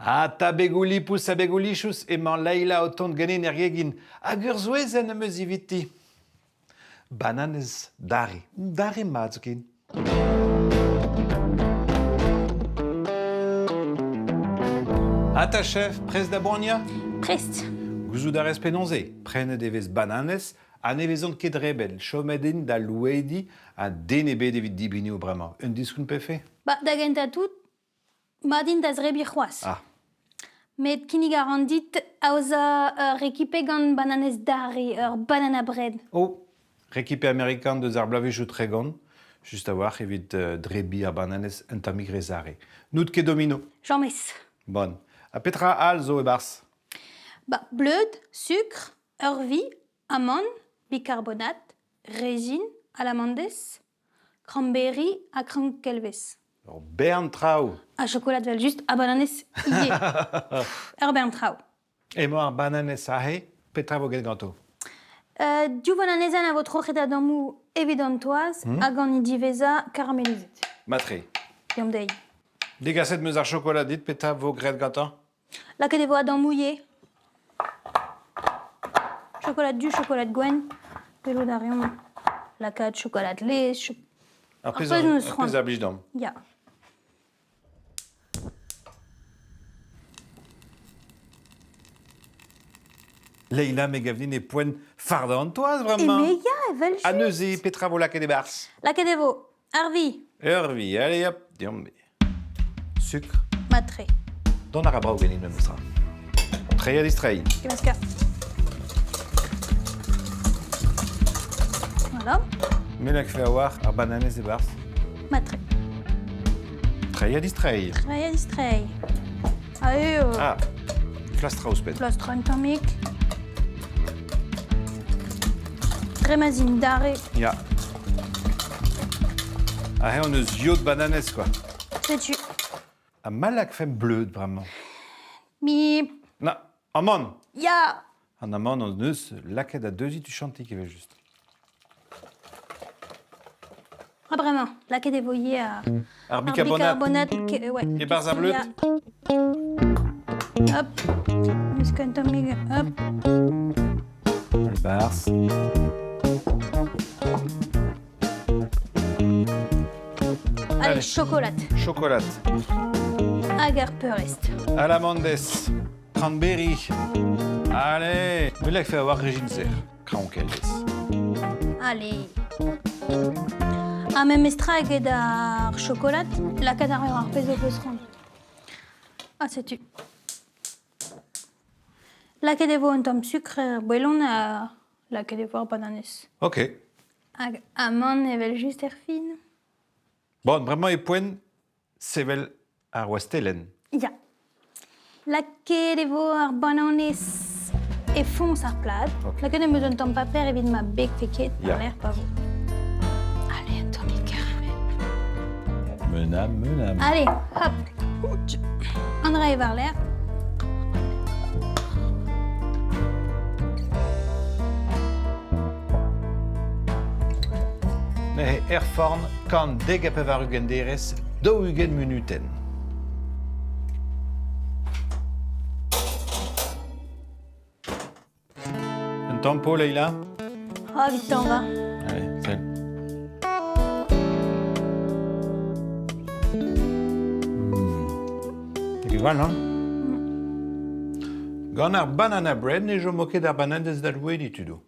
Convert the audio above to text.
Tabeguli pus abegulishus eman Leila otont ganin ergegin. Agurzouezen am eus iviti. Bananes dare. Dare mazkin. Chef, prest da bournia? Prest. Gouzout a respenonze. Prene devez bananes, a nevezont ket rebel. Chomedin da louedi a denebe devid dibini o bremañ. Un diskoun pefe? Ba, da genta tout, madin da zrebi c'hoaz. Ah. Met kinnig a randit a oza rekipe gant bananes dare, banana bread. Oh, rekipe amerikan deus ar blavejout tregon. Just a war evit drebi ar bananes un tamig rezare. Nout ket domino. James. Bon. A petra al zo e bars? Ba, bleud, sucre, urvi, amande, bicarbonate, résine, alamandès, cranberry a krankelvez. Bern trao. A chocolat vel just a bananes ie. Bern trao. E mo ar bananes a he, petra vo get ganto. Diou bananezan a vo troc'het a dammou evidentoaz hag an idiveza caramelizet. Matre. Yom dei. Degaset meus ar chokolat dit petra vo gret gantan? Laket e vo a dammouie. Chocolat du, chocolat gwen. Pelo da reom. Lakat, chocolat lez. Ar pez a blij dam. Ya. Leila me gavnin e poen fardan toaz E vraiment. me ya, e vel A neuze petra vo laket e bars? Laket e vo, arvi, Urvi, allez hop, diom. Sucre. matre. Don ar abrao ganin meus tra. Treia distrei. Kemeska. Voilà, Melak fe a war ar bananes e bars. matre. Treia distrei. Traya distrei. Ae, Ah, flastra ospet. plastra un tamik. Remazin dare, Ya. Ah, he, on eus yod bananes, quoi. setu. A malak fem bleud, vraiment. Mi, Na, amon. ya, An amon, on eus laket a deuzit u chantik evel just. vraiment, laket e vo ie a... Ar bicarbonate. ouais. Et barz a bleud. Hop, meska un tamik, hop. Le bars. Allez, Allez. chocolat. Chocolat. Hag ar peurest. Alamandes. Cranberry. Allez. Melak fe a war Regine Zer. Kraon kelvez. Allez. A mem estrag e d'ar chocolat, laket ar pez o peus ran. Ah, setu. Laket e vo un tamm sucre bwelon a laket e vo ar bananes. Ok. Hag amand evel just er fin. Bon, vraiment e poen sevel ar wastelen. Ya. Laket e vo ar bananes e fons ar plat. Ok. Laket e meus un tamm paper evit ma bek feket Ya. ar l'air pa vo. Allez, un tamm e karamel. Menam. Allez, hop. Ouch. An ra e var l'air. Ne er forn kan deg a pev ar ugen derez do ugen minuten. Un tempo, Leila? Ah, vite t'en va. Allez, celle. Igual, non? Gant ar banana bread ne jo moket ar bananes da louedi tudo.